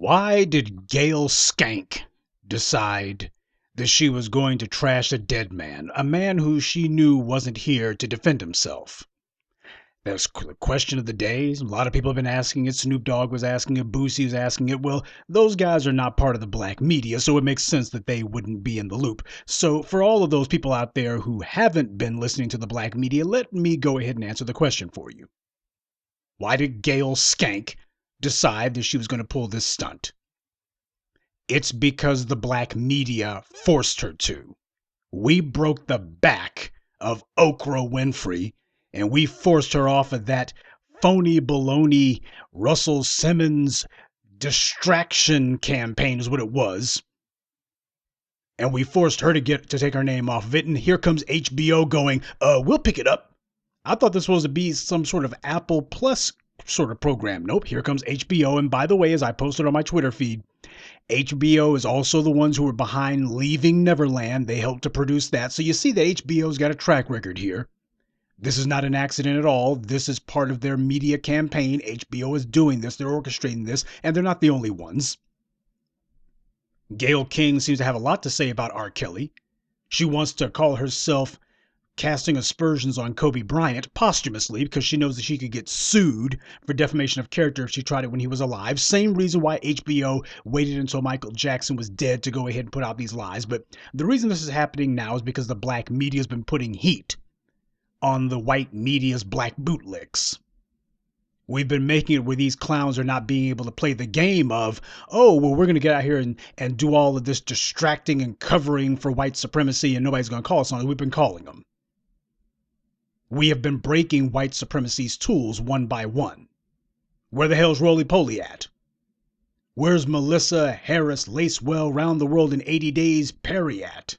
Why did Gayle Skank decide that she was going to trash a dead man, a man who she knew wasn't here to defend himself? That's the question of the day. A lot of people have been asking it. Snoop Dogg was asking it. Boosie was asking it. Well, those guys are not part of the black media, so it makes sense that they wouldn't be in the loop. So for all of those people out there who haven't been listening to the black media, let me go ahead and answer the question for you. Why did Gayle Skank decide that she was going to pull this stunt? It's because the black media forced her to. We broke the back of Oprah Winfrey, and we forced her off of that phony baloney Russell Simmons distraction campaign is what it was. And we forced her to take her name off of it. And here comes HBO going, we'll pick it up. I thought this was supposed to be some sort of Apple Plus sort of program. Nope, here comes HBO. And by the way, as I posted on my Twitter feed, HBO is also the ones who were behind Leaving Neverland. They helped to produce that. So you see that HBO's got a track record here. This is not an accident at all. This is part of their media campaign. HBO is doing this. They're orchestrating this, and they're not the only ones. Gayle King seems to have a lot to say about R. Kelly. She wants to call herself casting aspersions on Kobe Bryant posthumously because she knows that she could get sued for defamation of character if she tried it when he was alive. Same reason why HBO waited until Michael Jackson was dead to go ahead and put out these lies. But the reason this is happening now is because the black media has been putting heat on the white media's black bootlicks. We've been making it where these clowns are not being able to play the game of, oh, well, we're going to get out here and do all of this distracting and covering for white supremacy and nobody's going to call us on it. We've been calling them. We have been breaking white supremacy's tools one by one. Where the hell's Roly Poly at? Where's Melissa Harris Lacewell Round the World in 80 Days Perry at?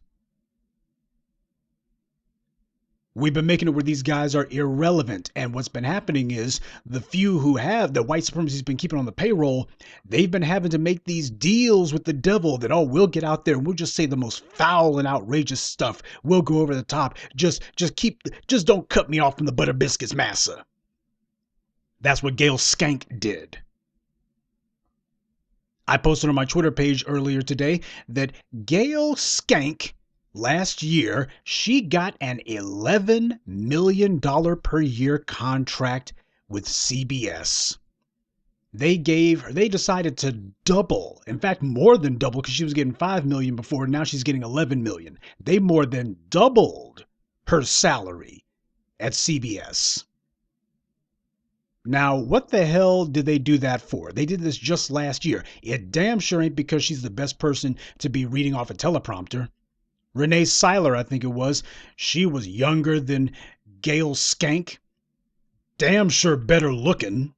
We've been making it where these guys are irrelevant. And what's been happening is the few who have, the white supremacy's been keeping on the payroll, they've been having to make these deals with the devil that, oh, we'll get out there and we'll just say the most foul and outrageous stuff. We'll go over the top. Just don't cut me off from the butter biscuits massa. That's what Gayle Skank did. I posted on my Twitter page earlier today that Gayle Skank last year, she got an $11 million per year contract with CBS. They decided to double, in fact, more than double, because she was getting $5 million before. Now she's getting $11 million. They more than doubled her salary at CBS. Now, what the hell did they do that for? They did this just last year. It damn sure ain't because she's the best person to be reading off a teleprompter. Renee Seiler, I think it was, she was younger than Gayle Skank. Damn sure better looking.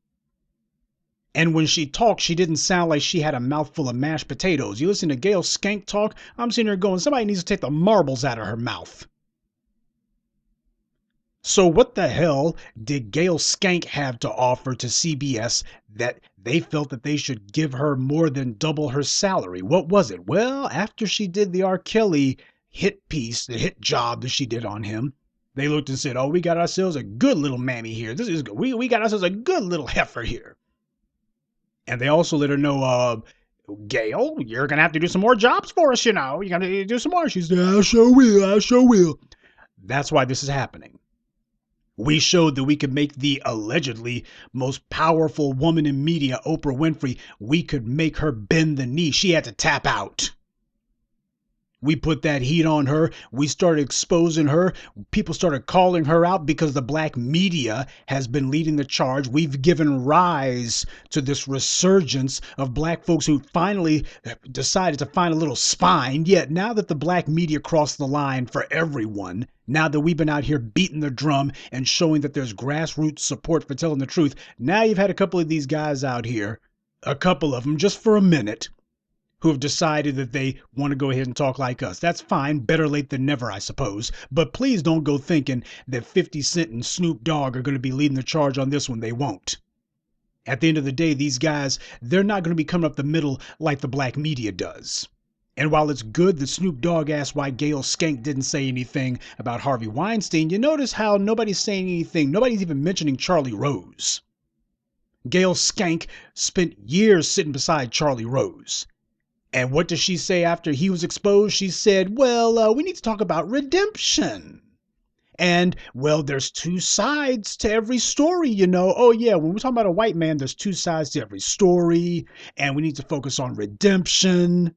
And when she talked, she didn't sound like she had a mouthful of mashed potatoes. You listen to Gayle Skank talk, I'm sitting there going, somebody needs to take the marbles out of her mouth. So what the hell did Gayle Skank have to offer to CBS that they felt that they should give her more than double her salary? What was it? Well, after she did the R. Kelly hit piece, the hit job that she did on him, they looked and said, oh, we got ourselves a good little mammy here. This is good. We got ourselves a good little heifer here. And they also let her know, Gayle, you're going to have to do some more jobs for us, you know. You're going to do some more. She said, I sure will. That's why this is happening. We showed that we could make the allegedly most powerful woman in media, Oprah Winfrey, we could make her bend the knee. She had to tap out. We put that heat on her. We started exposing her. People started calling her out because the black media has been leading the charge. We've given rise to this resurgence of black folks who finally decided to find a little spine. Yet now that the black media crossed the line for everyone, now that we've been out here beating the drum and showing that there's grassroots support for telling the truth, now you've had a couple of these guys out here, a couple of them just for a minute, who have decided that they want to go ahead and talk like us. That's fine. Better late than never, I suppose. But please don't go thinking that 50 Cent and Snoop Dogg are going to be leading the charge on this one. They won't. At the end of the day, these guys, they're not going to be coming up the middle like the black media does. And while it's good that Snoop Dogg asked why Gayle Skank didn't say anything about Harvey Weinstein, you notice how nobody's saying anything. Nobody's even mentioning Charlie Rose. Gayle Skank spent years sitting beside Charlie Rose. And what does she say after he was exposed? She said, well, we need to talk about redemption. And, well, there's two sides to every story, you know. Oh, yeah, when we're talking about a white man, there's two sides to every story, and we need to focus on redemption.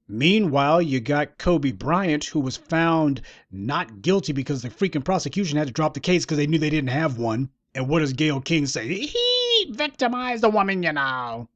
Meanwhile, you got Kobe Bryant, who was found not guilty because the freaking prosecution had to drop the case because they knew they didn't have one. And what does Gayle King say? He victimized a woman, you know.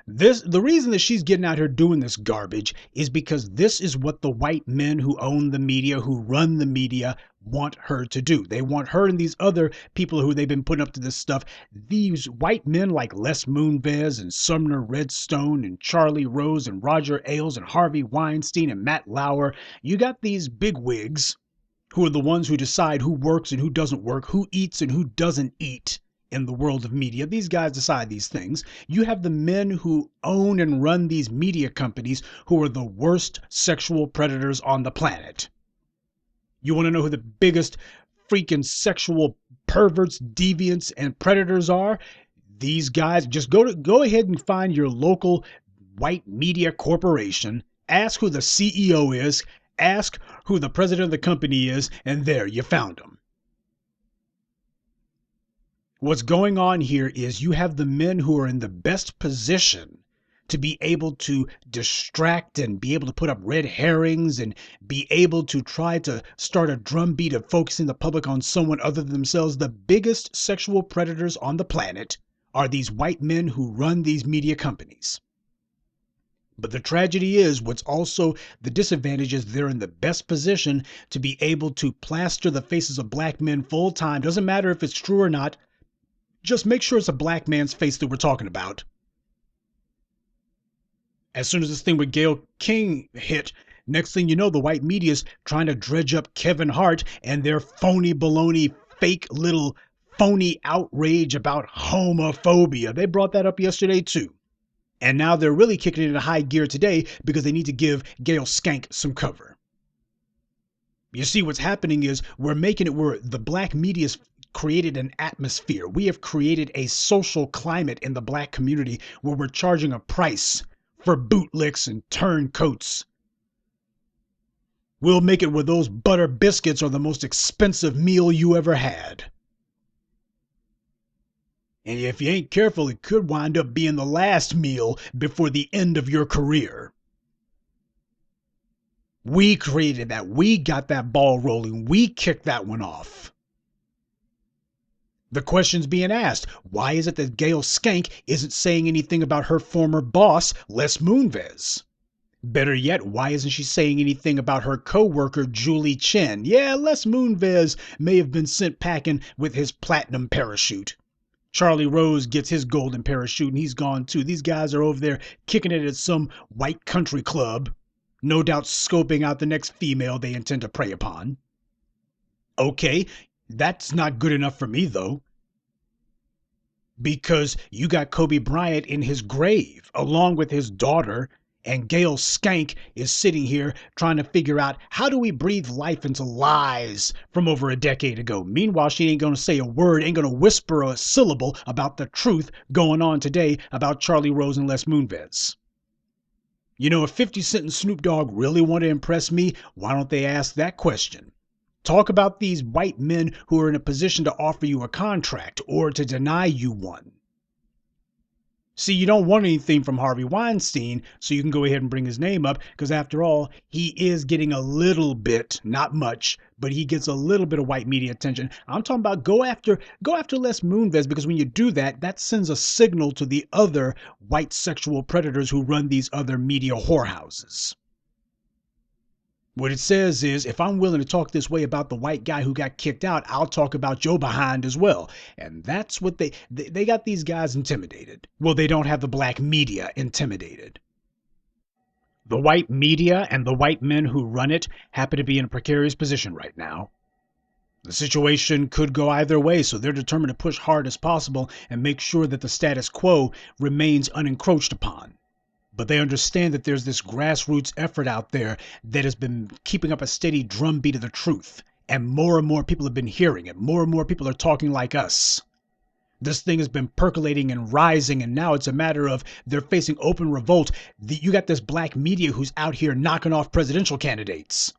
The reason that she's getting out here doing this garbage is because this is what the white men who own the media, who run the media, want her to do. They want her and these other people who they've been putting up to this stuff. These white men like Les Moonves and Sumner Redstone and Charlie Rose and Roger Ailes and Harvey Weinstein and Matt Lauer. You got these bigwigs who are the ones who decide who works and who doesn't work, who eats and who doesn't eat. In the world of media, these guys decide these things. You have the men who own and run these media companies who are the worst sexual predators on the planet. You want to know who the biggest freaking sexual perverts, deviants, and predators are? These guys. Just go ahead and find your local white media corporation, ask who the CEO is, ask who the president of the company is, and there, you found them. What's going on here is you have the men who are in the best position to be able to distract and be able to put up red herrings and be able to try to start a drumbeat of focusing the public on someone other than themselves. The biggest sexual predators on the planet are these white men who run these media companies. But the tragedy is, what's also the disadvantage is they're in the best position to be able to plaster the faces of black men full time. Doesn't matter if it's true or not. Just make sure it's a black man's face that we're talking about. As soon as this thing with Gayle King hit, next thing you know, the white media's trying to dredge up Kevin Hart and their phony baloney, fake little phony outrage about homophobia. They brought that up yesterday too. And now they're really kicking it into high gear today because they need to give Gayle Skank some cover. You see, what's happening is we're making it where the black media's created an atmosphere. We have created a social climate in the black community where we're charging a price for bootlicks and turncoats. We'll make it where those butter biscuits are the most expensive meal you ever had. And if you ain't careful, it could wind up being the last meal before the end of your career. We created that. We got that ball rolling. We kicked that one off. The question's being asked, why is it that Gayle Skank isn't saying anything about her former boss, Les Moonves? Better yet, why isn't she saying anything about her co-worker, Julie Chen? Yeah, Les Moonves may have been sent packing with his platinum parachute. Charlie Rose gets his golden parachute and he's gone too. These guys are over there kicking it at some white country club, no doubt scoping out the next female they intend to prey upon. Okay, that's not good enough for me though. Because you got Kobe Bryant in his grave along with his daughter, and Gayle Skank is sitting here trying to figure out how do we breathe life into lies from over a decade ago. Meanwhile, she ain't going to say a word, ain't going to whisper a syllable about the truth going on today about Charlie Rose and Les Moonves. You know, if 50 Cent and Snoop Dogg really want to impress me, why don't they ask that question? Talk about these white men who are in a position to offer you a contract or to deny you one. See, you don't want anything from Harvey Weinstein, so you can go ahead and bring his name up, because after all, he is getting a little bit, not much, but he gets a little bit of white media attention. I'm talking about go after Les Moonves, because when you do that, that sends a signal to the other white sexual predators who run these other media whorehouses. What it says is, if I'm willing to talk this way about the white guy who got kicked out, I'll talk about your behind as well. And that's what they got these guys intimidated. Well, they don't have the black media intimidated. The white media and the white men who run it happen to be in a precarious position right now. The situation could go either way, so they're determined to push hard as possible and make sure that the status quo remains unencroached upon. But they understand that there's this grassroots effort out there that has been keeping up a steady drumbeat of the truth. And more people have been hearing it. More and more people are talking like us. This thing has been percolating and rising, and now it's a matter of they're facing open revolt. You got this black media who's out here knocking off presidential candidates.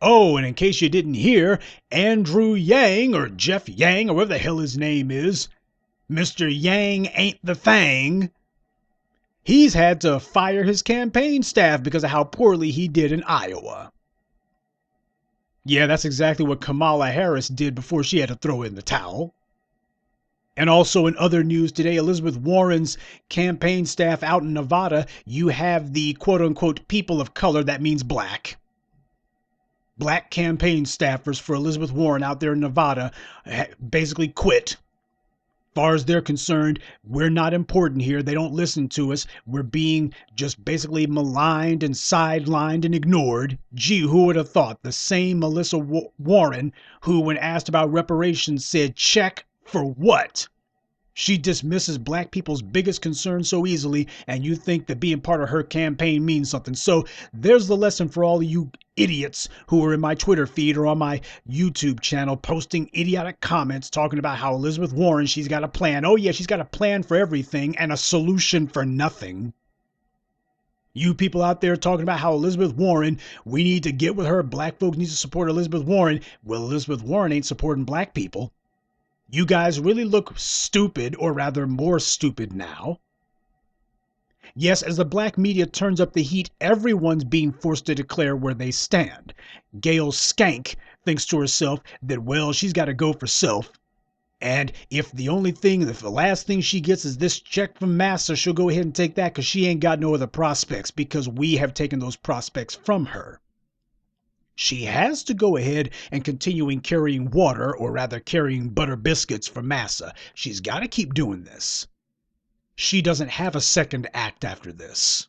Oh, and in case you didn't hear, Andrew Yang, or Jeff Yang, or whatever the hell his name is, Mr. Yang ain't the thing. He's had to fire his campaign staff because of how poorly he did in Iowa. Yeah, that's exactly what Kamala Harris did before she had to throw in the towel. And also in other news today, Elizabeth Warren's campaign staff out in Nevada, you have the quote unquote people of color, that means black. Black campaign staffers for Elizabeth Warren out there in Nevada basically quit. Far as they're concerned, we're not important here. They don't listen to us. We're being just basically maligned and sidelined and ignored. Gee, who would have thought the same Melissa Warren, who when asked about reparations said, check for what? She dismisses black people's biggest concern so easily, and you think that being part of her campaign means something. So there's the lesson for all of you idiots who are in my Twitter feed or on my YouTube channel posting idiotic comments talking about how Elizabeth Warren, she's got a plan. Oh yeah, she's got a plan for everything and a solution for nothing. You people out there talking about how Elizabeth Warren, we need to get with her. Black folks need to support Elizabeth Warren. Well, Elizabeth Warren ain't supporting black people. You guys really look stupid, or rather more stupid now. Yes, as the black media turns up the heat, everyone's being forced to declare where they stand. Gayle Skank thinks to herself that, well, she's got to go for self. And if the last thing she gets is this check from Massa, she'll go ahead and take that because she ain't got no other prospects because we have taken those prospects from her. She has to go ahead and continue carrying water, or rather carrying butter biscuits for Massa. She's got to keep doing this. She doesn't have a second act after this.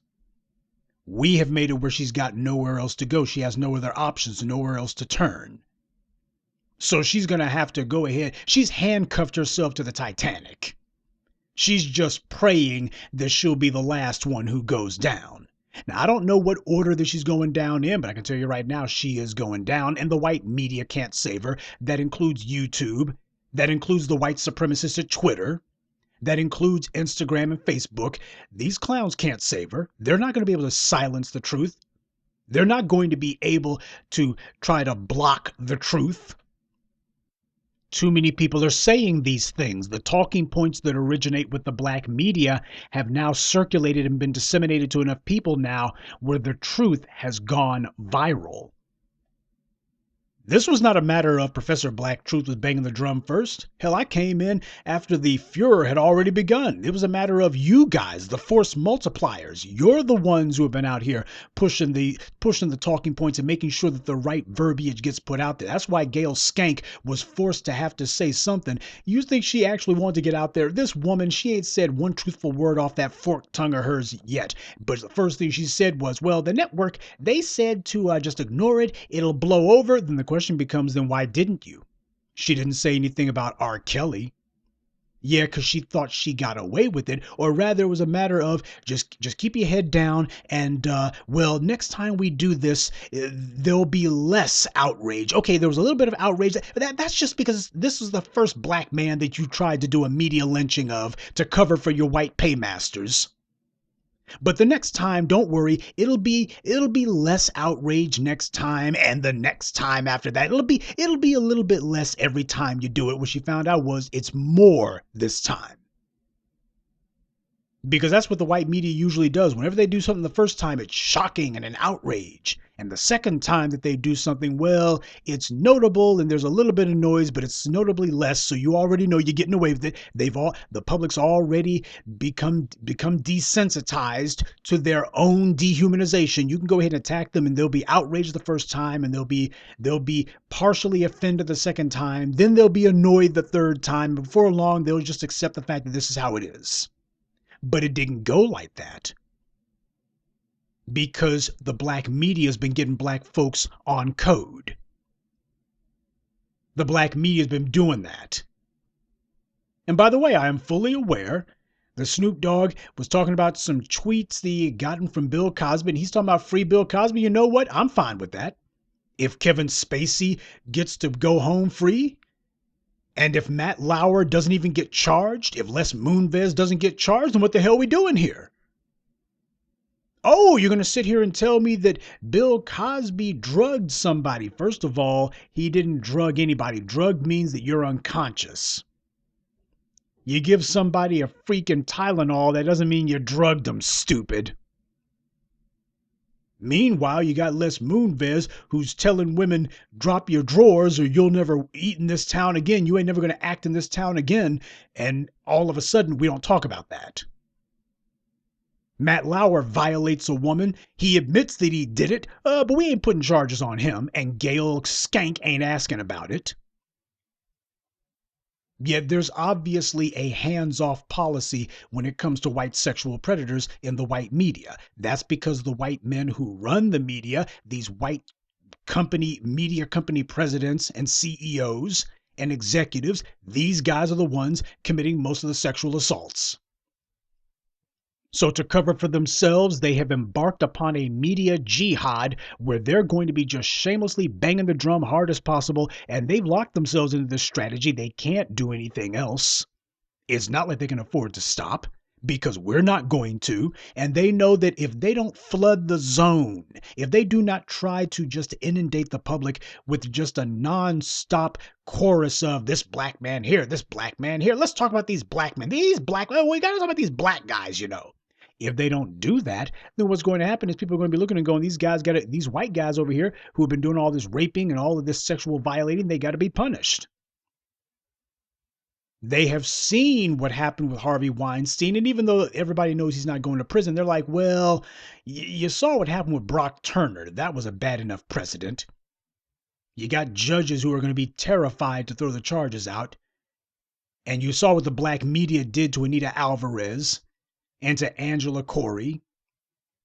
We have made it where she's got nowhere else to go. She has no other options, nowhere else to turn. So she's going to have to go ahead. She's handcuffed herself to the Titanic. She's just praying that she'll be the last one who goes down. Now, I don't know what order that she's going down in, but I can tell you right now, she is going down, and the white media can't save her. That includes YouTube. That includes the white supremacists at Twitter. That includes Instagram and Facebook. These clowns can't save her. They're not going to be able to silence the truth. They're not going to be able to try to block the truth. Too many people are saying these things. The talking points that originate with the black media have now circulated and been disseminated to enough people now where the truth has gone viral. This was not a matter of Professor Black Truth was banging the drum first. Hell, I came in after the furor had already begun. It was a matter of you guys, the force multipliers. You're the ones who have been out here pushing the talking points and making sure that the right verbiage gets put out there. That's why Gayle Skank was forced to have to say something. You think she actually wanted to get out there? This woman, she ain't said one truthful word off that forked tongue of hers yet. But the first thing she said was, well, the network, they said to just ignore it. It'll blow over. Then the question becomes, then why didn't you? She didn't say anything about R. Kelly. Yeah, because she thought she got away with it, or rather it was a matter of just keep your head down and, well, next time we do this, there'll be less outrage. Okay, there was a little bit of outrage, but that's just because this was the first black man that you tried to do a media lynching of to cover for your white paymasters. But the next time, don't worry, it'll be less outrage next time, and the next time after that, it'll be a little bit less every time you do it. What she found out was it's more this time. Because that's what the white media usually does. Whenever they do something the first time, it's shocking and an outrage. And the second time that they do something, well, it's notable and there's a little bit of noise, but it's notably less. So you already know you're getting away with it. The public's already become desensitized to their own dehumanization. You can go ahead and attack them and they'll be outraged the first time and they'll be partially offended the second time. Then they'll be annoyed the third time. Before long, they'll just accept the fact that this is how it is. But it didn't go like that because the black media has been getting black folks on code. The black media has been doing that. And by the way, I am fully aware that Snoop Dogg was talking about some tweets that he had gotten from Bill Cosby, and he's talking about free Bill Cosby. You know what? I'm fine with that. If Kevin Spacey gets to go home free, And if Matt Lauer doesn't even get charged, if Les Moonves doesn't get charged, then what the hell are we doing here? Oh, you're going to sit here and tell me that Bill Cosby drugged somebody. First of all, he didn't drug anybody. Drugged means that you're unconscious. You give somebody a freaking Tylenol, that doesn't mean you drugged them, stupid. Meanwhile, you got Les Moonves who's telling women, drop your drawers or you'll never eat in this town again. You ain't never going to act in this town again. And all of a sudden, we don't talk about that. Matt Lauer violates a woman. He admits that he did it, but we ain't putting charges on him. And Gayle Skank ain't asking about it. Yet there's obviously a hands-off policy when it comes to white sexual predators in the white media. That's because the white men who run the media, these white media company presidents and CEOs and executives, these guys are the ones committing most of the sexual assaults. So to cover for themselves, they have embarked upon a media jihad where they're going to be just shamelessly banging the drum hard as possible, and they've locked themselves into this strategy. They can't do anything else. It's not like they can afford to stop because we're not going to. And they know that if they don't flood the zone, if they do not try to just inundate the public with just a nonstop chorus of this black man here, this black man here, let's talk about these black men, we got to talk about these black guys, you know. If they don't do that, then what's going to happen is people are going to be looking and going, these white guys over here who have been doing all this raping and all of this sexual violating, they got to be punished. They have seen what happened with Harvey Weinstein. And even though everybody knows he's not going to prison, they're like, well, you saw what happened with Brock Turner. That was a bad enough precedent. You got judges who are going to be terrified to throw the charges out. And you saw what the black media did to Anita Alvarez and to Angela Corey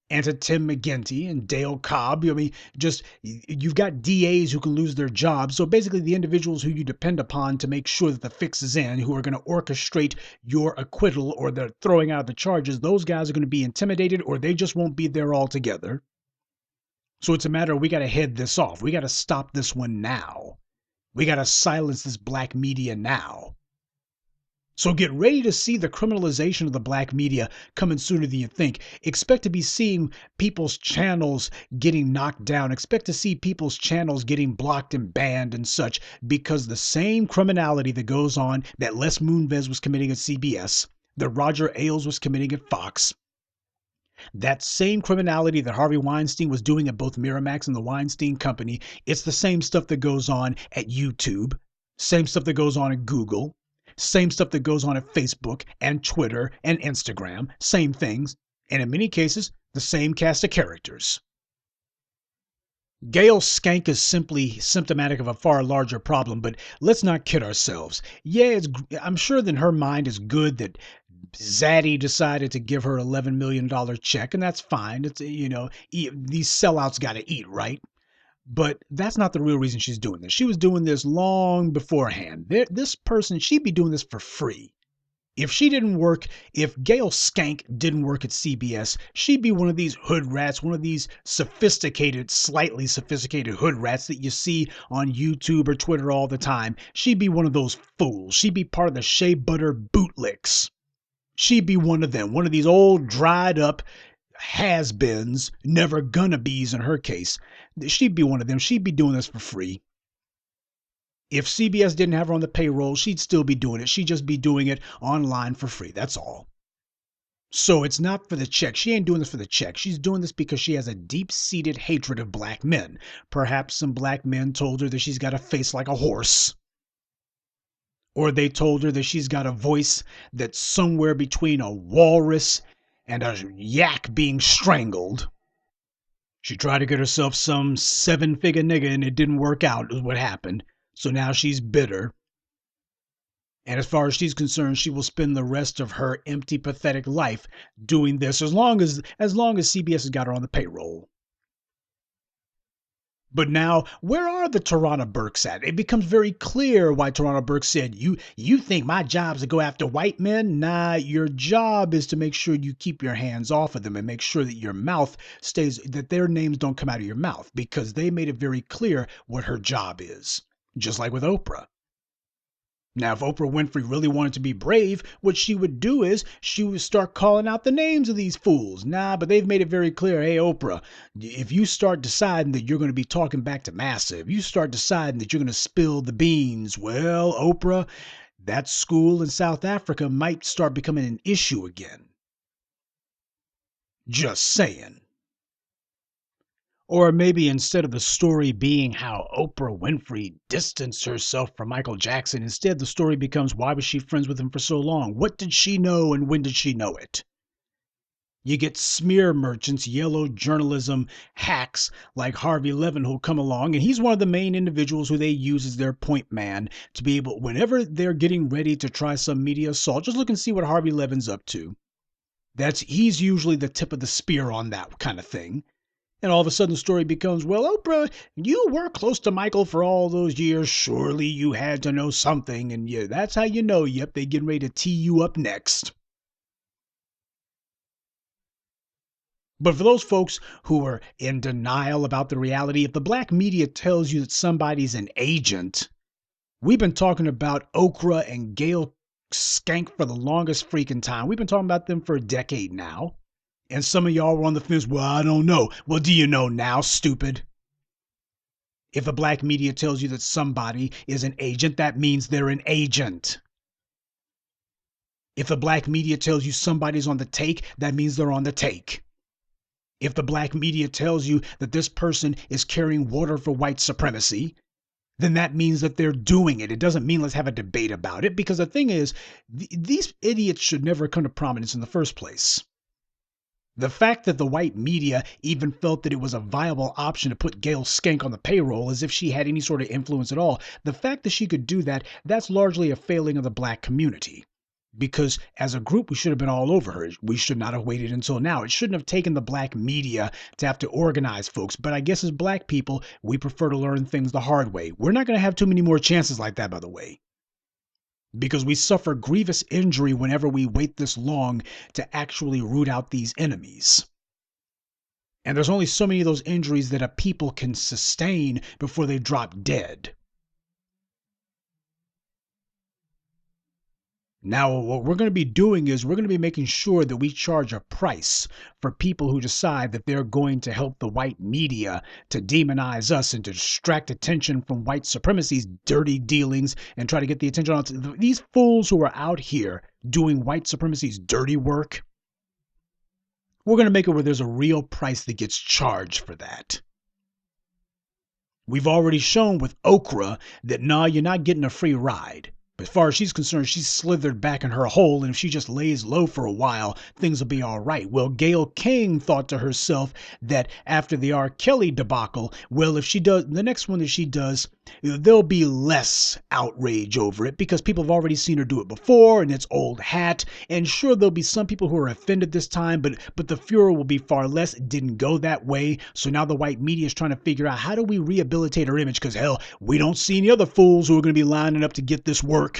and to Tim McGinty and Dale Cobb. I mean, just you've got DAs who can lose their jobs. So basically the individuals who you depend upon to make sure that the fix is in, who are going to orchestrate your acquittal or the throwing out of the charges, those guys are going to be intimidated or they just won't be there altogether. So it's a matter of we got to head this off. We got to stop this one now. We got to silence this black media now. So get ready to see the criminalization of the black media coming sooner than you think. Expect to be seeing people's channels getting knocked down. Expect to see people's channels getting blocked and banned and such because the same criminality that goes on that Les Moonves was committing at CBS, that Roger Ailes was committing at Fox, that same criminality that Harvey Weinstein was doing at both Miramax and the Weinstein Company, it's the same stuff that goes on at YouTube, same stuff that goes on at Google. Same stuff that goes on at Facebook and Twitter and Instagram. Same things. And in many cases, the same cast of characters. Gayle Skank is simply symptomatic of a far larger problem, but let's not kid ourselves. Yeah, I'm sure that her mind is good that Zaddy decided to give her $11 million check, and that's fine. It's, these sellouts got to eat, right? But that's not the real reason she's doing this. She was doing this long beforehand. This person, she'd be doing this for free. If Gayle Skank didn't work at CBS, she'd be one of these hood rats, one of these slightly sophisticated hood rats that you see on YouTube or Twitter all the time. She'd be one of those fools. She'd be part of the shea butter bootlicks. She'd be one of them, one of these old dried up has-beens, never gonna be's in her case. She'd be one of them. She'd be doing this for free. If CBS didn't have her on the payroll, she'd still be doing it. She'd just be doing it online for free. That's all. So it's not for the check. She ain't doing this for the check. She's doing this because she has a deep-seated hatred of black men. Perhaps some black men told her that she's got a face like a horse. Or they told her that she's got a voice that's somewhere between a walrus and a yak being strangled. She tried to get herself some 7-figure nigga and it didn't work out is what happened. So now she's bitter. And as far as she's concerned, she will spend the rest of her empty, pathetic life doing this as long as CBS has got her on the payroll. But now, where are the Tarana Burks at? It becomes very clear why Tarana Burke said, you think my job is to go after white men? Nah, your job is to make sure you keep your hands off of them and make sure that your mouth stays, that their names don't come out of your mouth, because they made it very clear what her job is. Just like with Oprah. Now, if Oprah Winfrey really wanted to be brave, what she would do is she would start calling out the names of these fools. Nah, but they've made it very clear, hey, Oprah, if you start deciding that you're going to be talking back to Massa, if you start deciding that you're going to spill the beans, well, Oprah, that school in South Africa might start becoming an issue again. Just saying. Or maybe instead of the story being how Oprah Winfrey distanced herself from Michael Jackson, instead the story becomes why was she friends with him for so long? What did she know and when did she know it? You get smear merchants, yellow journalism hacks like Harvey Levin who'll come along, and he's one of the main individuals who they use as their point man to be able, whenever they're getting ready to try some media assault, just look and see what Harvey Levin's up to. He's usually the tip of the spear on that kind of thing. And all of a sudden the story becomes, well, Oprah, you were close to Michael for all those years. Surely you had to know something. And yeah, that's how you know, yep, they getting ready to tee you up next. But for those folks who are in denial about the reality, if the black media tells you that somebody's an agent, we've been talking about Okra and Gayle Skank for the longest freaking time. We've been talking about them for a decade now. And some of y'all were on the fence. Well, I don't know. Well, do you know now, stupid? If the black media tells you that somebody is an agent, that means they're an agent. If the black media tells you somebody's on the take, that means they're on the take. If the black media tells you that this person is carrying water for white supremacy, then that means that they're doing it. It doesn't mean let's have a debate about it, because the thing is, these idiots should never come to prominence in the first place. The fact that the white media even felt that it was a viable option to put Gayle Skank on the payroll as if she had any sort of influence at all, the fact that she could do that, that's largely a failing of the black community. Because as a group, we should have been all over her. We should not have waited until now. It shouldn't have taken the black media to have to organize folks. But I guess as black people, we prefer to learn things the hard way. We're not going to have too many more chances like that, by the way, because we suffer grievous injury whenever we wait this long to actually root out these enemies. And there's only so many of those injuries that a people can sustain before they drop dead. Now, what we're going to be doing is we're going to be making sure that we charge a price for people who decide that they're going to help the white media to demonize us and to distract attention from white supremacy's dirty dealings and try to get the attention on these fools who are out here doing white supremacy's dirty work. We're going to make it where there's a real price that gets charged for that. We've already shown with Okra that, nah, you're not getting a free ride. As far as she's concerned, she's slithered back in her hole, and if she just lays low for a while, things will be all right. Well, Gayle King thought to herself that after the R. Kelly debacle, well, if she does the next one that she does, there'll be less outrage over it because people have already seen her do it before, and it's old hat. And sure, there'll be some people who are offended this time, but the furor will be far less. It didn't go that way. So now the white media is trying to figure out how do we rehabilitate her image, because hell, we don't see any other fools who are going to be lining up to get this work.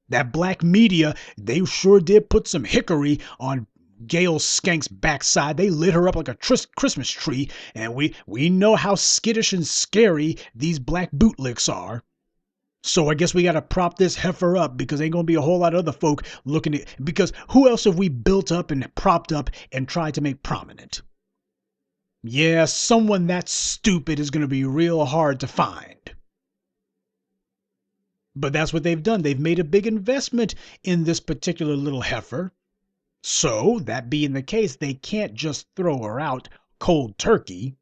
That black media, they sure did put some hickory on Gayle Skank's backside. They lit her up like a Christmas tree, and we know how skittish and scary these black bootlicks are. So I guess we got to prop this heifer up, because ain't going to be a whole lot of other folk looking at, because who else have we built up and propped up and tried to make prominent? Yeah, someone that stupid is going to be real hard to find. But that's what they've done. They've made a big investment in this particular little heifer. So, that being the case, they can't just throw her out cold turkey.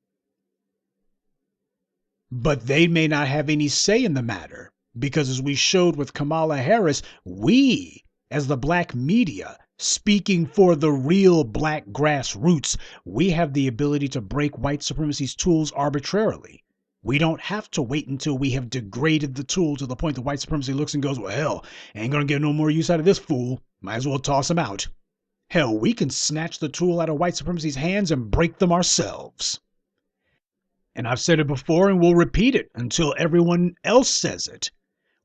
But they may not have any say in the matter, because as we showed with Kamala Harris, we, as the black media, speaking for the real black grassroots, we have the ability to break white supremacy's tools arbitrarily. We don't have to wait until we have degraded the tool to the point that white supremacy looks and goes, well, hell, ain't gonna get no more use out of this fool. Might as well toss him out. Hell, we can snatch the tool out of white supremacy's hands and break them ourselves. And I've said it before and we'll repeat it until everyone else says it.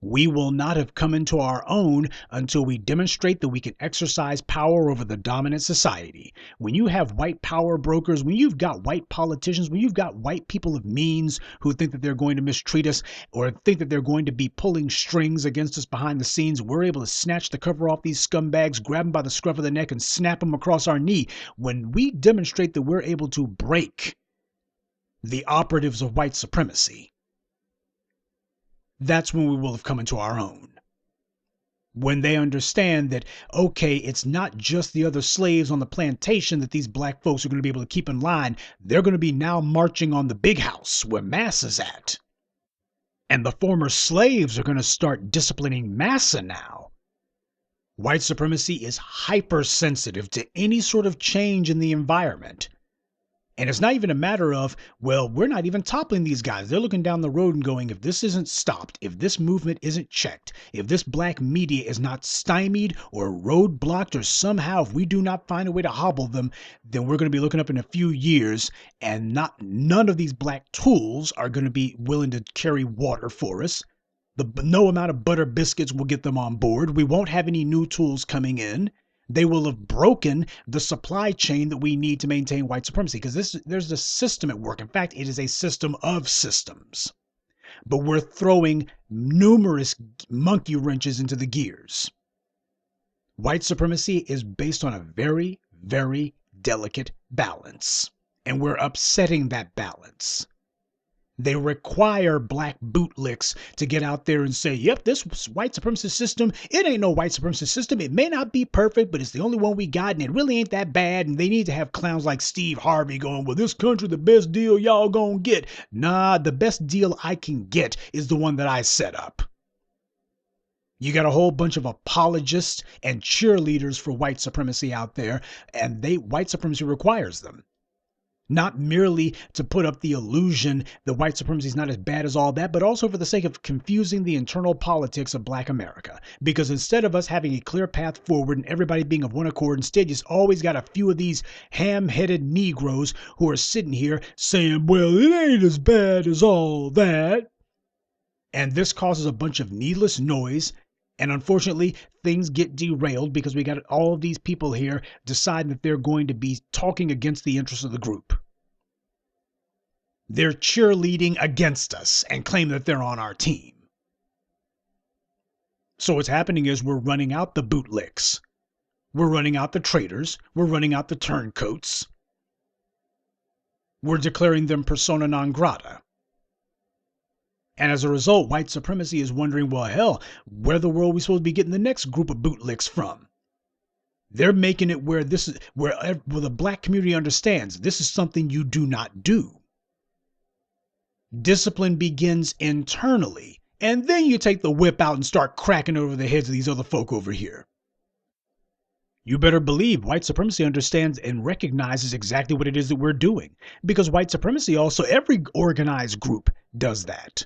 We will not have come into our own until we demonstrate that we can exercise power over the dominant society. When you have white power brokers, when you've got white politicians, when you've got white people of means who think that they're going to mistreat us or think that they're going to be pulling strings against us behind the scenes, we're able to snatch the cover off these scumbags, grab them by the scruff of the neck, and snap them across our knee. When we demonstrate that we're able to break the operatives of white supremacy, that's when we will have come into our own. When they understand that, okay, it's not just the other slaves on the plantation that these black folks are going to be able to keep in line. They're going to be now marching on the big house where Massa is at. And the former slaves are going to start disciplining Massa now. White supremacy is hypersensitive to any sort of change in the environment. And it's not even a matter of, well, we're not even toppling these guys. They're looking down the road and going, if this isn't stopped, if this movement isn't checked, if this black media is not stymied or roadblocked, or somehow if we do not find a way to hobble them, then we're going to be looking up in a few years and none of these black tools are going to be willing to carry water for us. No amount of butter biscuits will get them on board. We won't have any new tools coming in. They will have broken the supply chain that we need to maintain white supremacy, because there's a system at work. In fact, it is a system of systems. But we're throwing numerous monkey wrenches into the gears. White supremacy is based on a very, very delicate balance, and we're upsetting that balance. They require black bootlicks to get out there and say, yep, this white supremacist system, it ain't no white supremacist system. It may not be perfect, but it's the only one we got, and it really ain't that bad. And they need to have clowns like Steve Harvey going, well, this country, the best deal y'all gonna get. Nah, the best deal I can get is the one that I set up. You got a whole bunch of apologists and cheerleaders for white supremacy out there, and white supremacy requires them. Not merely to put up the illusion that white supremacy is not as bad as all that, but also for the sake of confusing the internal politics of black America. Because instead of us having a clear path forward and everybody being of one accord, instead you always got a few of these ham-headed Negroes who are sitting here saying, well, it ain't as bad as all that. And this causes a bunch of needless noise. And unfortunately, things get derailed because we got all of these people here deciding that they're going to be talking against the interests of the group. They're cheerleading against us and claim that they're on our team. So what's happening is we're running out the bootlicks. We're running out the traitors. We're running out the turncoats. We're declaring them persona non grata. And as a result, white supremacy is wondering, well, hell, where the world are we supposed to be getting the next group of bootlicks from? They're making it where where the black community understands this is something you do not do. Discipline begins internally, and then you take the whip out and start cracking over the heads of these other folk over here. You better believe white supremacy understands and recognizes exactly what it is that we're doing, because white supremacy also, every organized group does that.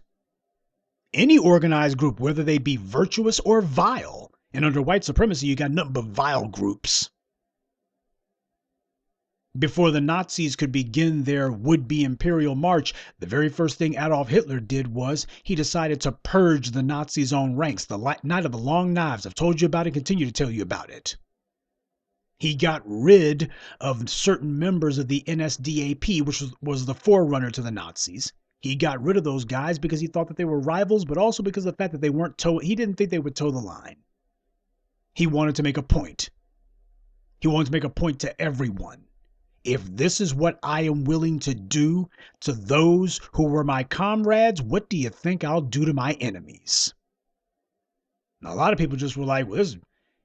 Any organized group, whether they be virtuous or vile, and under white supremacy, you got nothing but vile groups. Before the Nazis could begin their would-be imperial march, the very first thing Adolf Hitler did was he decided to purge the Nazis' own ranks. The Night of the Long Knives. I've told you about it, continue to tell you about it. He got rid of certain members of the NSDAP, which was the forerunner to the Nazis. He got rid of those guys because he thought that they were rivals, but also because of the fact that they weren't he didn't think they would toe the line. He wanted to make a point. He wanted to make a point to everyone. If this is what I am willing to do to those who were my comrades, what do you think I'll do to my enemies? Now, a lot of people just were like, well, this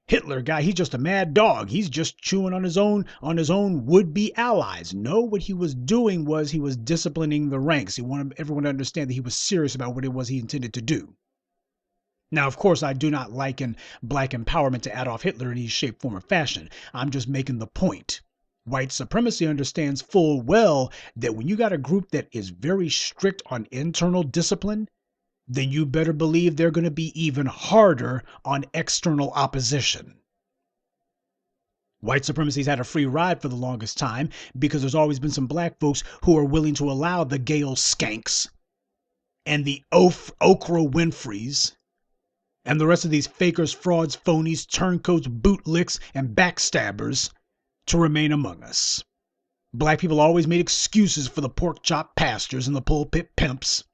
Hitler guy, he's just a mad dog. He's just chewing on his own would-be allies. No, what he was doing was he was disciplining the ranks. He wanted everyone to understand that he was serious about what it was he intended to do. Now, of course, I do not liken black empowerment to Adolf Hitler in any shape, form, or fashion. I'm just making the point. White supremacy understands full well that when you got a group that is very strict on internal discipline, then you better believe they're going to be even harder on external opposition. White supremacy's had a free ride for the longest time because there's always been some black folks who are willing to allow the Gayle Skanks and the Oprah Winfreys and the rest of these fakers, frauds, phonies, turncoats, bootlicks, and backstabbers to remain among us. Black people always made excuses for the pork chop pastors and the pulpit pimps.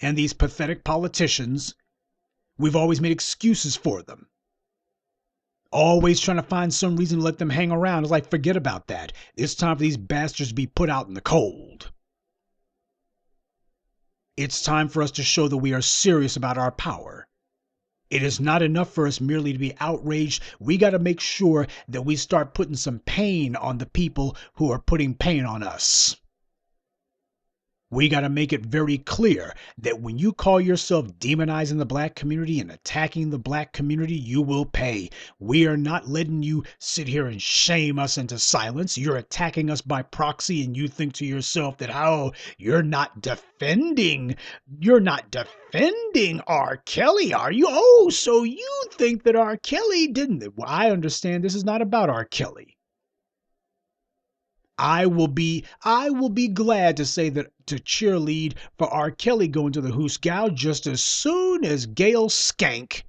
And these pathetic politicians, we've always made excuses for them. Always trying to find some reason to let them hang around. It's like, forget about that. It's time for these bastards to be put out in the cold. It's time for us to show that we are serious about our power. It is not enough for us merely to be outraged. We got to make sure that we start putting some pain on the people who are putting pain on us. We got to make it very clear that when you call yourself demonizing the black community and attacking the black community, you will pay. We are not letting you sit here and shame us into silence. You're attacking us by proxy, and you think to yourself that, oh, you're not defending R. Kelly, are you? Oh, so you think that R. Kelly didn't. Well, I understand this is not about R. Kelly. I will be glad to say that to cheerlead for R. Kelly going to the Hoosgow just as soon as Gayle Skank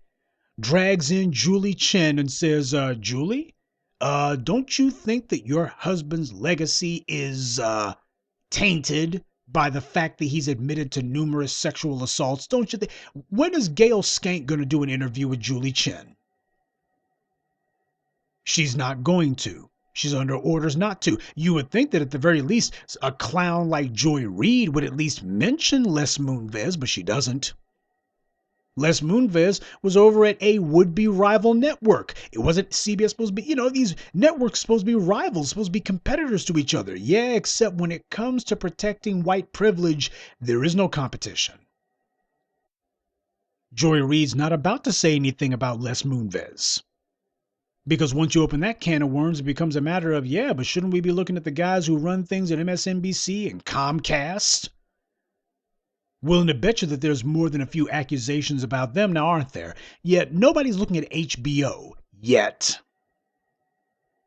drags in Julie Chen and says, Julie, don't you think that your husband's legacy is tainted by the fact that he's admitted to numerous sexual assaults? Don't you think? When is Gayle Skank going to do an interview with Julie Chen? She's not going to. She's under orders not to. You would think that at the very least, a clown like Joy Reid would at least mention Les Moonves, but she doesn't. Les Moonves was over at a would-be rival network. It wasn't CBS supposed to be, these networks supposed to be rivals, supposed to be competitors to each other. Yeah, except when it comes to protecting white privilege, there is no competition. Joy Reid's not about to say anything about Les Moonves. Because once you open that can of worms, it becomes a matter of, yeah, but shouldn't we be looking at the guys who run things at MSNBC and Comcast? Willing to bet you that there's more than a few accusations about them now, aren't there? Yet nobody's looking at HBO yet.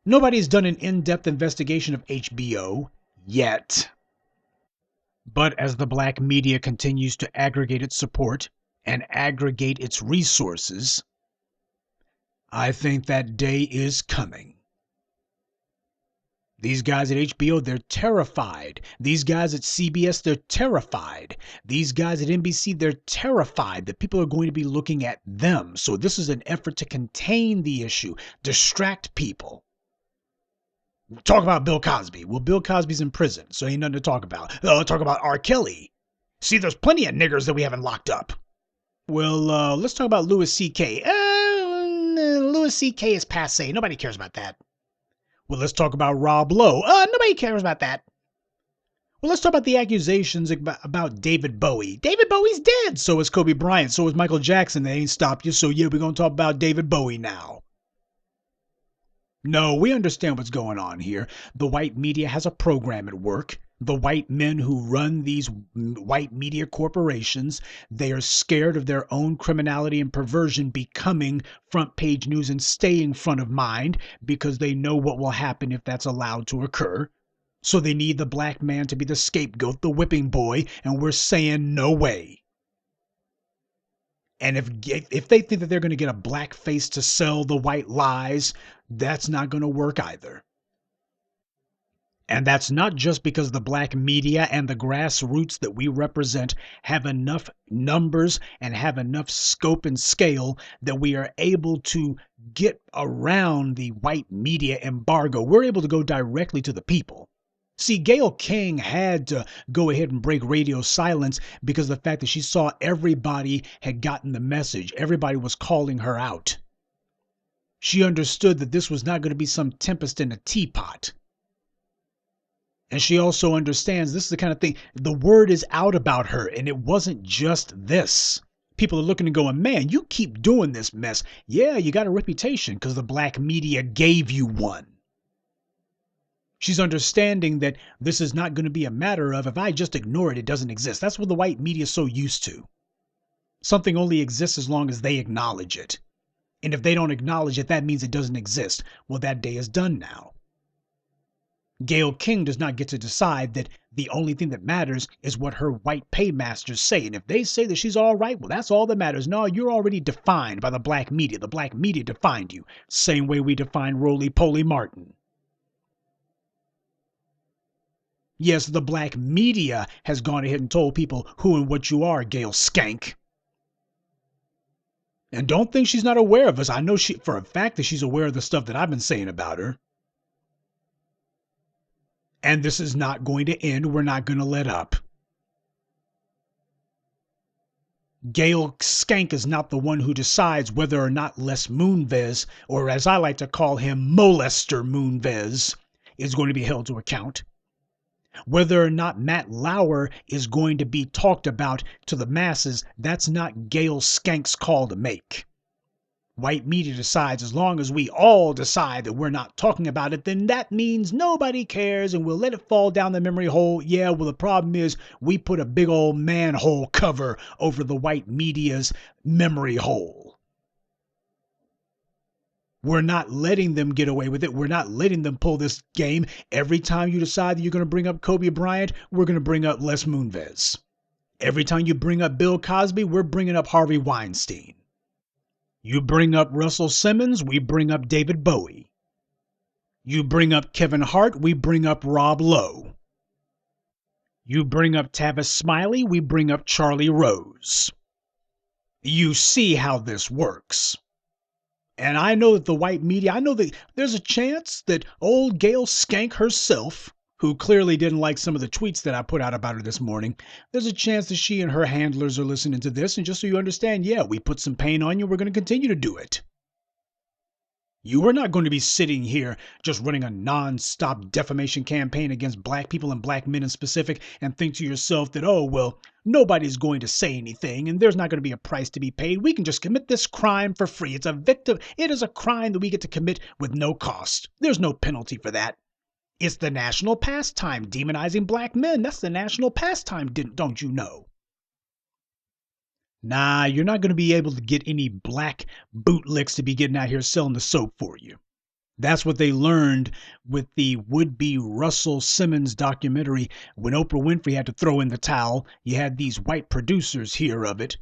Nobody's done an in-depth investigation of HBO yet. But as the black media continues to aggregate its support and aggregate its resources, I think that day is coming. These guys at HBO, they're terrified. These guys at CBS, they're terrified. These guys at NBC, they're terrified that people are going to be looking at them. So this is an effort to contain the issue, distract people. Talk about Bill Cosby. Well, Bill Cosby's in prison, so ain't nothing to talk about. Talk about R. Kelly. See, there's plenty of niggers that we haven't locked up. Well, let's talk about Louis C.K. Louis C.K. is passe. Nobody cares about that. Well, let's talk about Rob Lowe. Nobody cares about that. Well, let's talk about the accusations about David Bowie. David Bowie's dead. So is Kobe Bryant. So is Michael Jackson. They ain't stopped you. So yeah, we're going to talk about David Bowie now. No, we understand what's going on here. The white media has a program at work. The white men who run these white media corporations, they are scared of their own criminality and perversion becoming front page news and staying front of mind because they know what will happen if that's allowed to occur. So they need the black man to be the scapegoat, the whipping boy, and we're saying no way. And if they think that they're going to get a black face to sell the white lies, that's not going to work either. And that's not just because the black media and the grassroots that we represent have enough numbers and have enough scope and scale that we are able to get around the white media embargo. We're able to go directly to the people. See, Gayle King had to go ahead and break radio silence because of the fact that she saw everybody had gotten the message. Everybody was calling her out. She understood that this was not going to be some tempest in a teapot. And she also understands this is the kind of thing, the word is out about her, and it wasn't just this. People are looking and going, man, you keep doing this mess. Yeah, you got a reputation because the black media gave you one. She's understanding that this is not going to be a matter of if I just ignore it, it doesn't exist. That's what the white media is so used to. Something only exists as long as they acknowledge it. And if they don't acknowledge it, that means it doesn't exist. Well, that day is done now. Gayle King does not get to decide that The only thing that matters is what her white paymasters say. And if they say that she's all right, well, that's all that matters. No, you're already defined by the black media. The black media defined you. Same way we define Roly-Poly Martin. Yes, the black media has gone ahead and told people who and what you are, Gayle Skank. And don't think she's not aware of us. I know she for a fact that she's aware of the stuff that I've been saying about her. And this is not going to end. We're not going to let up. Gayle Skank is not the one who decides whether or not Les Moonves, or as I like to call him, Molester Moonves, is going to be held to account. Whether or not Matt Lauer is going to be talked about to the masses, that's not Gayle Skank's call to make. White media decides as long as we all decide that we're not talking about it, then that means nobody cares and we'll let it fall down the memory hole. Yeah, well, the problem is we put a big old manhole cover over the white media's memory hole. We're not letting them get away with it. We're not letting them pull this game. Every time you decide that you're going to bring up Kobe Bryant, we're going to bring up Les Moonves. Every time you bring up Bill Cosby, we're bringing up Harvey Weinstein. You bring up Russell Simmons, we bring up David Bowie. You bring up Kevin Hart, we bring up Rob Lowe. You bring up Tavis Smiley, we bring up Charlie Rose. You see how this works. And I know that the white media, I know that there's a chance that old Gayle Skank herself, who clearly didn't like some of the tweets that I put out about her this morning, there's a chance that she and her handlers are listening to this. And just so you understand, yeah, we put some pain on you. We're going to continue to do it. You are not going to be sitting here just running a non-stop defamation campaign against black people and black men in specific and think to yourself that, oh, well, nobody's going to say anything and there's not going to be a price to be paid. We can just commit this crime for free. It is a crime that we get to commit with no cost. There's no penalty for that. It's the national pastime, demonizing black men. That's the national pastime, don't you know? Nah, you're not going to be able to get any black bootlicks to be getting out here selling the soap for you. That's what they learned with the would-be Russell Simmons documentary. When Oprah Winfrey had to throw in the towel, you had these white producers hear of it.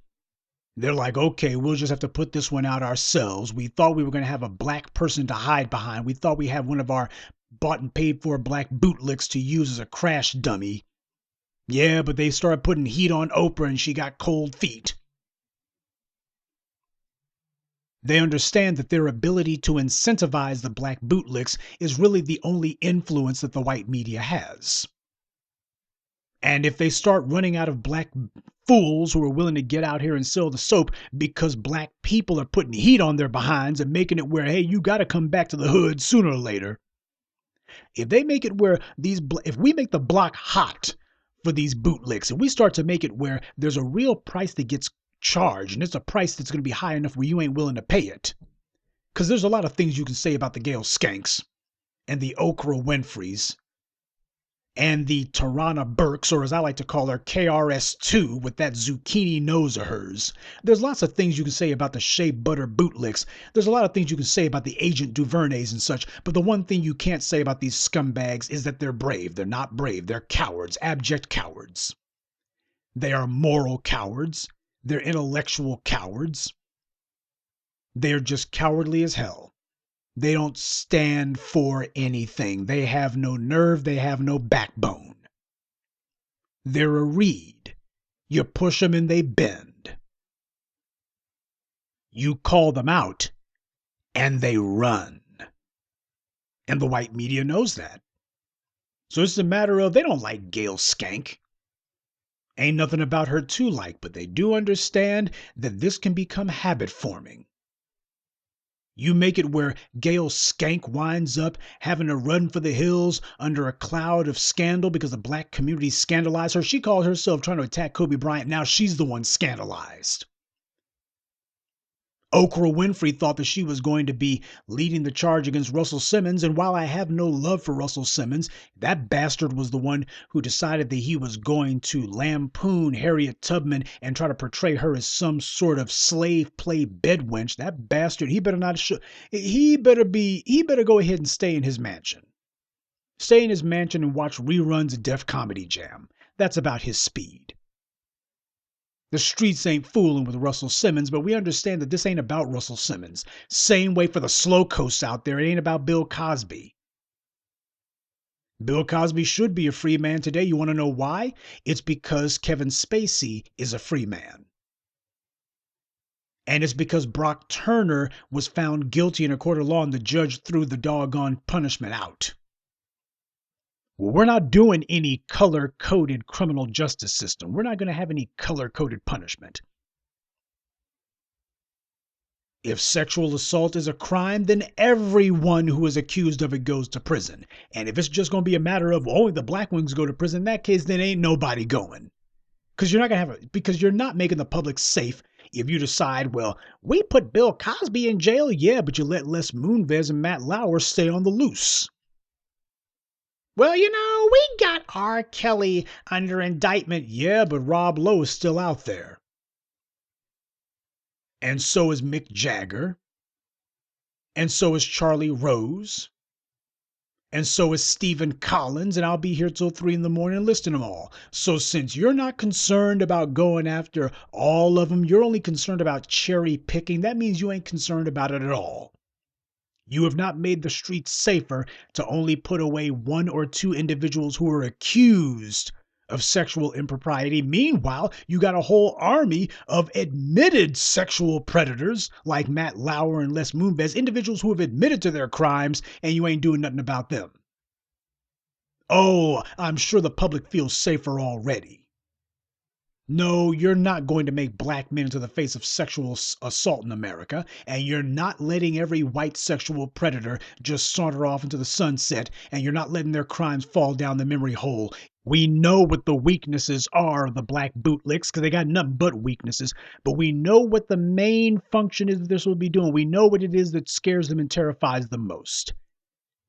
They're like, okay, we'll just have to put this one out ourselves. We thought we were going to have a black person to hide behind. We thought we had one of our bought and paid for black bootlicks to use as a crash dummy. Yeah, but they started putting heat on Oprah and she got cold feet. They understand that their ability to incentivize the black bootlicks is really the only influence that the white media has. And if they start running out of black fools who are willing to get out here and sell the soap because black people are putting heat on their behinds and making it where, hey, you got to come back to the hood sooner or later. If they make it where if we make the block hot for these bootlicks and we start to make it where there's a real price that gets charged and it's a price that's going to be high enough where you ain't willing to pay it. Because there's a lot of things you can say about the Gayle Skanks and the Oprah Winfreys and the Tarana Burks, or as I like to call her, KRS2 with that zucchini nose of hers. There's lots of things you can say about the Shea Butter bootlicks. There's a lot of things you can say about the Agent Duvernays and such. But the one thing you can't say about these scumbags is that they're brave. They're not brave. They're cowards, abject cowards. They are moral cowards. They're intellectual cowards. They're just cowardly as hell. They don't stand for anything. They have no nerve. They have no backbone. They're a reed. You push them and they bend. You call them out and they run. And the white media knows that. So it's a matter of they don't like Gayle Skank. Ain't nothing about her to like, but they do understand that this can become habit forming. You make it where Gayle Skank winds up having to run for the hills under a cloud of scandal because the black community scandalized her. She called herself trying to attack Kobe Bryant. Now she's the one scandalized. Oprah Winfrey thought that she was going to be leading the charge against Russell Simmons. And while I have no love for Russell Simmons, that bastard was the one who decided that he was going to lampoon Harriet Tubman and try to portray her as some sort of slave play bedwench. That bastard, he better go ahead and stay in his mansion. stay in his mansion and watch reruns of Def Comedy Jam. That's about his speed. The streets ain't fooling with Russell Simmons, but we understand that this ain't about Russell Simmons. Same way for the slow coasts out there, it ain't about Bill Cosby. Bill Cosby should be a free man today. You want to know why? It's because Kevin Spacey is a free man. And it's because Brock Turner was found guilty in a court of law and the judge threw the doggone punishment out. Well, we're not doing any color-coded criminal justice system. We're not going to have any color-coded punishment. If sexual assault is a crime, then everyone who is accused of it goes to prison. And if it's just going to be a matter of only the black ones go to prison, in that case, then ain't nobody going. Because you're not making the public safe if you decide, well, we put Bill Cosby in jail, yeah, but you let Les Moonves and Matt Lauer stay on the loose. Well, we got R. Kelly under indictment, yeah, but Rob Lowe is still out there. And so is Mick Jagger. And so is Charlie Rose. And so is Stephen Collins, and I'll be here till 3 in the morning listing them all. So since you're not concerned about going after all of them, you're only concerned about cherry picking, that means you ain't concerned about it at all. You have not made the streets safer to only put away 1 or 2 individuals who are accused of sexual impropriety. Meanwhile, you got a whole army of admitted sexual predators like Matt Lauer and Les Moonves, individuals who have admitted to their crimes, and you ain't doing nothing about them. Oh, I'm sure the public feels safer already. No, you're not going to make black men into the face of sexual assault in America, and you're not letting every white sexual predator just saunter off into the sunset, and you're not letting their crimes fall down the memory hole. We know what the weaknesses are of the black bootlicks, because they got nothing but weaknesses, but we know what the main function is that this will be doing. We know what it is that scares them and terrifies them most.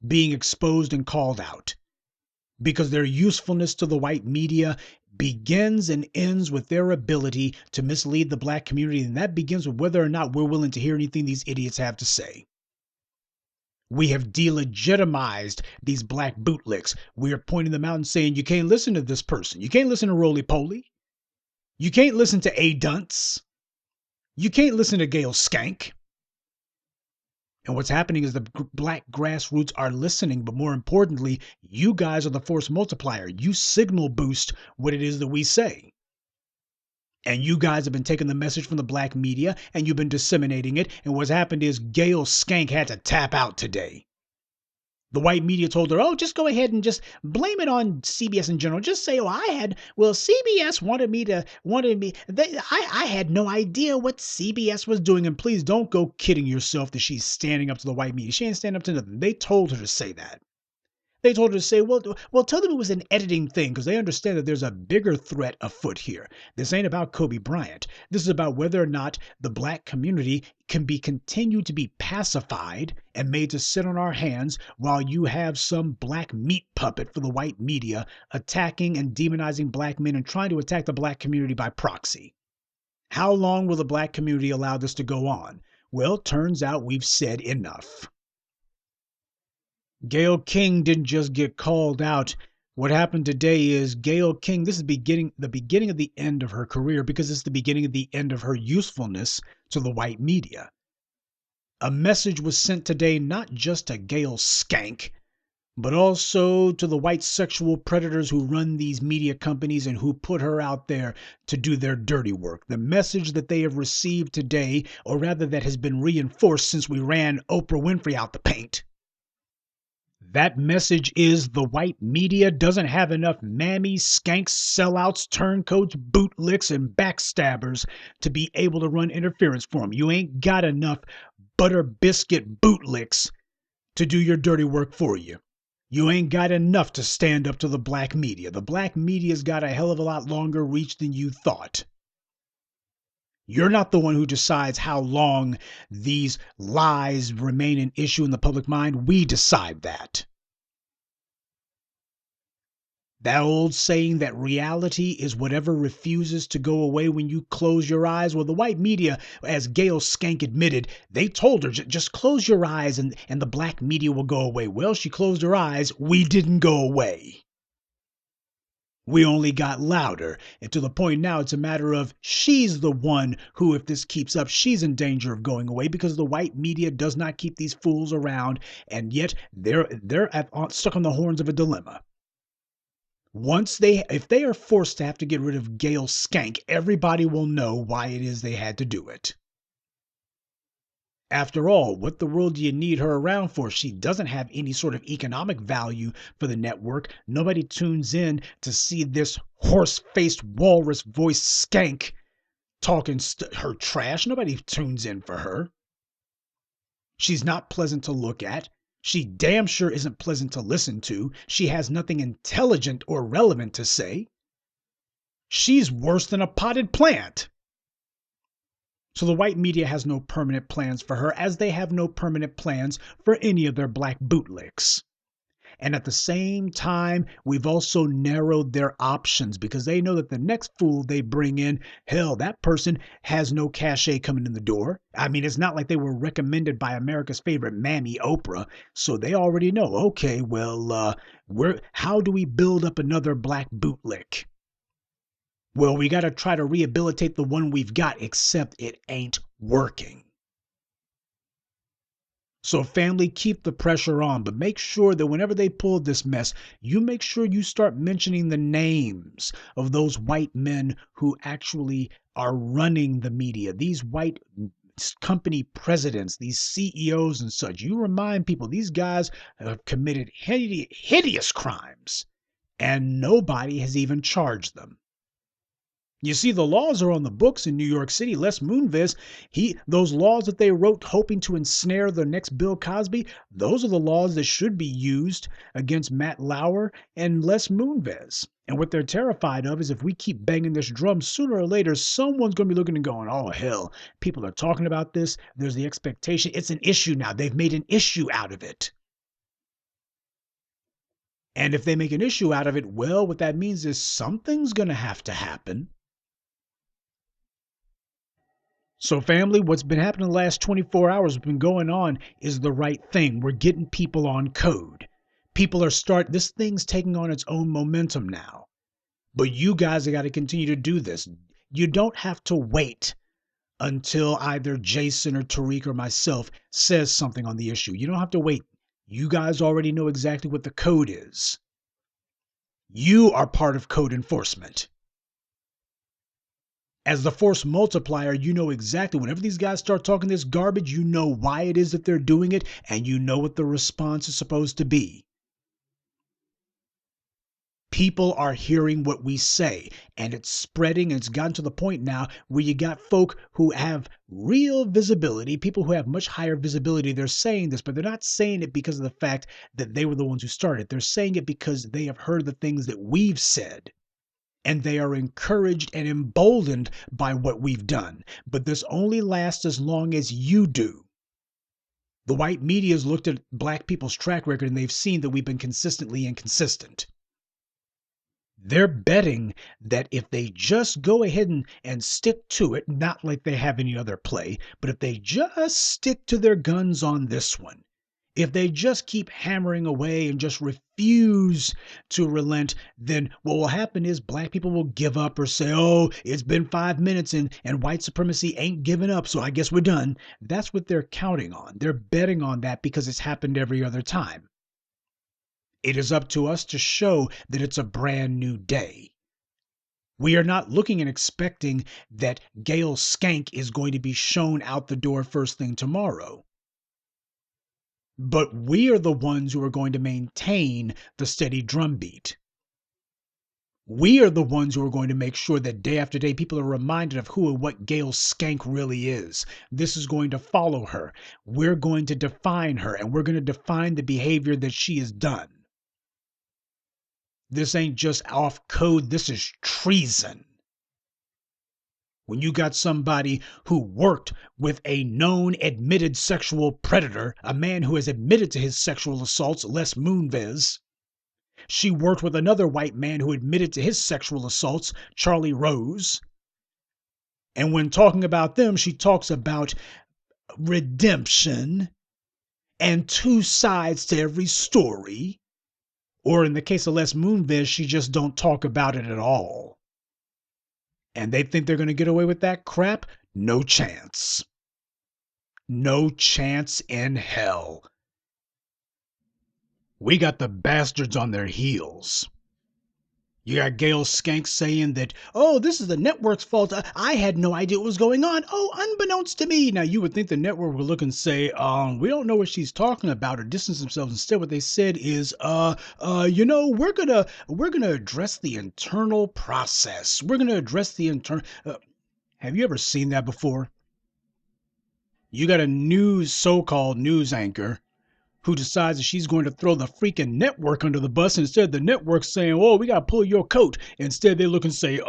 Being exposed and called out. Because their usefulness to the white media begins and ends with their ability to mislead the black community, and that begins with whether or not we're willing to hear anything these idiots have to say. We have delegitimized these black bootlicks. We are pointing them out and saying, you can't listen to this person. You can't listen to Roly Poly. You can't listen to A. Dunce. You can't listen to Gayle Skank. And what's happening is the black grassroots are listening, but more importantly, you guys are the force multiplier. You signal boost what it is that we say. And you guys have been taking the message from the black media and you've been disseminating it. And what's happened is Gayle Skank had to tap out today. The white media told her, oh, just go ahead and just blame it on CBS in general. Just say, CBS I had no idea what CBS was doing. And please don't go kidding yourself that she's standing up to the white media. She ain't standing up to nothing. They told her to say that. They told her to say, well, tell them it was an editing thing because they understand that there's a bigger threat afoot here. This ain't about Kobe Bryant. This is about whether or not the black community can be continued to be pacified and made to sit on our hands while you have some black meat puppet for the white media attacking and demonizing black men and trying to attack the black community by proxy. How long will the black community allow this to go on? Well, turns out we've said enough. Gayle King didn't just get called out. What happened today is Gayle King, this is the beginning of the end of her career because it's the beginning of the end of her usefulness to the white media. A message was sent today not just to Gayle Skank, but also to the white sexual predators who run these media companies and who put her out there to do their dirty work. The message that they have received today, or rather that has been reinforced since we ran Oprah Winfrey out the paint, that message is the white media doesn't have enough mammies, skanks, sellouts, turncoats, bootlicks, and backstabbers to be able to run interference for them. You ain't got enough butter biscuit bootlicks to do your dirty work for you. You ain't got enough to stand up to the black media. The black media's got a hell of a lot longer reach than you thought. You're not the one who decides how long these lies remain an issue in the public mind. We decide that. That old saying that reality is whatever refuses to go away when you close your eyes. Well, the white media, as Gayle Skank admitted, they told her, just close your eyes and the black media will go away. Well, she closed her eyes. We didn't go away. We only got louder. And to the point now, it's a matter of she's the one who, if this keeps up, she's in danger of going away because the white media does not keep these fools around. And yet stuck on the horns of a dilemma. If they are forced to have to get rid of Gayle Skank, everybody will know why it is they had to do it. After all, what the world do you need her around for? She doesn't have any sort of economic value for the network. Nobody tunes in to see this horse-faced, walrus-voiced skank talking her trash. Nobody tunes in for her. She's not pleasant to look at. She damn sure isn't pleasant to listen to. She has nothing intelligent or relevant to say. She's worse than a potted plant. So the white media has no permanent plans for her, as they have no permanent plans for any of their black bootlicks. And at the same time, we've also narrowed their options because they know that the next fool they bring in, hell, that person has no cachet coming in the door. I mean, it's not like they were recommended by America's favorite mammy, Oprah. So they already know, okay, well, how do we build up another black bootlick? Well, we got to try to rehabilitate the one we've got, except it ain't working. So family, keep the pressure on, but make sure that whenever they pull this mess, you make sure you start mentioning the names of those white men who actually are running the media, these white company presidents, these CEOs and such. You remind people these guys have committed hideous crimes and nobody has even charged them. You see, the laws are on the books in New York City. Les Moonves, those laws that they wrote hoping to ensnare the next Bill Cosby, those are the laws that should be used against Matt Lauer and Les Moonves. And what they're terrified of is if we keep banging this drum, sooner or later, someone's going to be looking and going, oh, hell, people are talking about this. There's the expectation. It's an issue now. They've made an issue out of it. And if they make an issue out of it, well, what that means is something's going to have to happen. So family, what's been happening the last 24 hours, what's been going on is the right thing. We're getting people on code. This thing's taking on its own momentum now. But you guys have got to continue to do this. You don't have to wait until either Jason or Tariq or myself says something on the issue. You don't have to wait. You guys already know exactly what the code is. You are part of code enforcement. As the force multiplier, you know exactly whenever these guys start talking this garbage, you know why it is that they're doing it, and you know what the response is supposed to be. People are hearing what we say, and it's spreading, and it's gotten to the point now where you got folk who have real visibility, people who have much higher visibility. They're saying this, but they're not saying it because of the fact that they were the ones who started. They're saying it because they have heard the things that we've said. And they are encouraged and emboldened by what we've done. But this only lasts as long as you do. The white media has looked at black people's track record and they've seen that we've been consistently inconsistent. They're betting that if they just go ahead and stick to it, not like they have any other play, but if they just stick to their guns on this one, if they just keep hammering away and just refuse to relent, then what will happen is black people will give up or say, oh, it's been 5 minutes and white supremacy ain't giving up, so I guess we're done. That's what they're counting on. They're betting on that because it's happened every other time. It is up to us to show that it's a brand new day. We are not looking and expecting that Gayle Skank is going to be shown out the door first thing tomorrow. But we are the ones who are going to maintain the steady drumbeat. We are the ones who are going to make sure that day after day people are reminded of who and what Gayle Skank really is. This is going to follow her. We're going to define her, and we're going to define the behavior that she has done. This ain't just off code. This is treason. When you got somebody who worked with a known admitted sexual predator, a man who has admitted to his sexual assaults, Les Moonves, She worked with another white man who admitted to his sexual assaults, Charlie Rose. And when talking about them, she talks about redemption and two sides to every story. Or in the case of Les Moonves, she just don't talk about it at all. And they think they're going to get away with that crap? No chance. No chance in hell. We got the bastards on their heels. You got Gayle Skank saying that, oh, this is the network's fault. I had no idea what was going on. Oh, unbeknownst to me. Now, you would think the network would look and say, we don't know what she's talking about, or distance themselves. Instead, what they said is, we're gonna address the internal process. We're gonna address the internal. Have you ever seen that before? You got a so-called news anchor who decides that she's going to throw the freaking network under the bus. Instead, the network's saying, oh, we got to pull your coat. Instead, they look and say,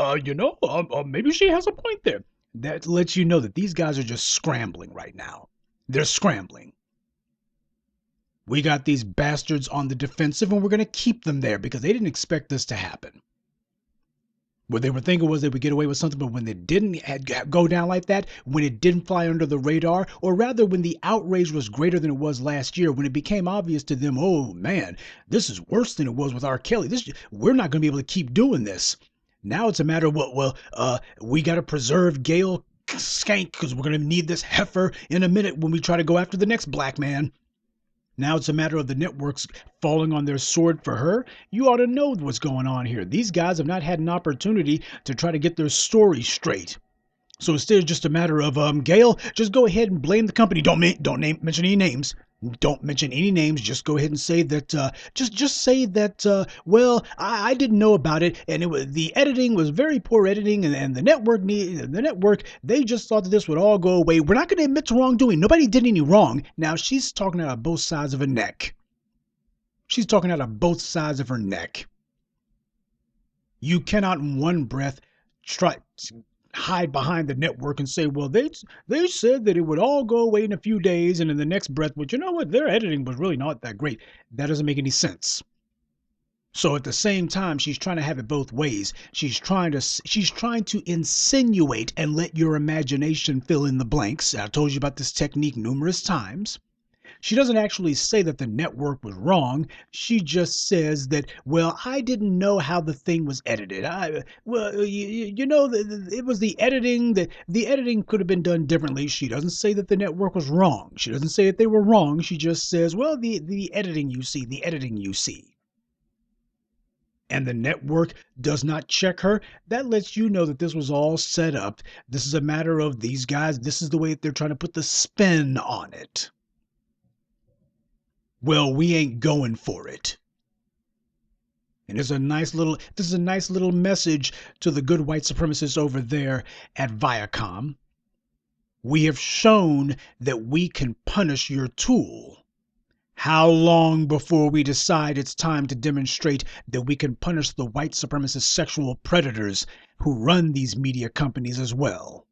maybe she has a point there. That lets you know that these guys are just scrambling right now. They're scrambling. We got these bastards on the defensive, and we're going to keep them there because they didn't expect this to happen. What they were thinking was they would get away with something, but when it didn't go down like that, when it didn't fly under the radar, or rather when the outrage was greater than it was last year, when it became obvious to them, oh man, this is worse than it was with R. Kelly. We're not going to be able to keep doing this. Now it's a matter of, we got to preserve Gayle Skank because we're going to need this heifer in a minute when we try to go after the next black man. Now it's a matter of the networks falling on their sword for her. You ought to know what's going on here. These guys have not had an opportunity to try to get their story straight. So instead of just a matter of, Gayle, just go ahead and blame the company. Don't mention any names. Don't mention any names. Just go ahead and say that, just say that, I didn't know about it. And the editing was very poor editing. And the network, they just thought that this would all go away. We're not going to admit to wrongdoing. Nobody did any wrong. Now she's talking out of both sides of her neck. She's talking out of both sides of her neck. You cannot in one breath hide behind the network and say, well, they said that it would all go away in a few days, and in the next breath, but you know what, their editing was really not that great. That doesn't make any sense. So at the same time, she's trying to have it both ways. She's trying to insinuate and let your imagination fill in the blanks. I told you about this technique numerous times. She doesn't actually say that the network was wrong. She just says that, well, I didn't know how the thing was edited. It was the editing. The editing could have been done differently. She doesn't say that the network was wrong. She doesn't say that they were wrong. She just says, well, the editing you see. And the network does not check her. That lets you know that this was all set up. This is a matter of these guys. This is the way that they're trying to put the spin on it. Well, we ain't going for it. And this is a nice little message to the good white supremacists over there at Viacom. We have shown that we can punish your tool. How long before we decide it's time to demonstrate that we can punish the white supremacist sexual predators who run these media companies as well?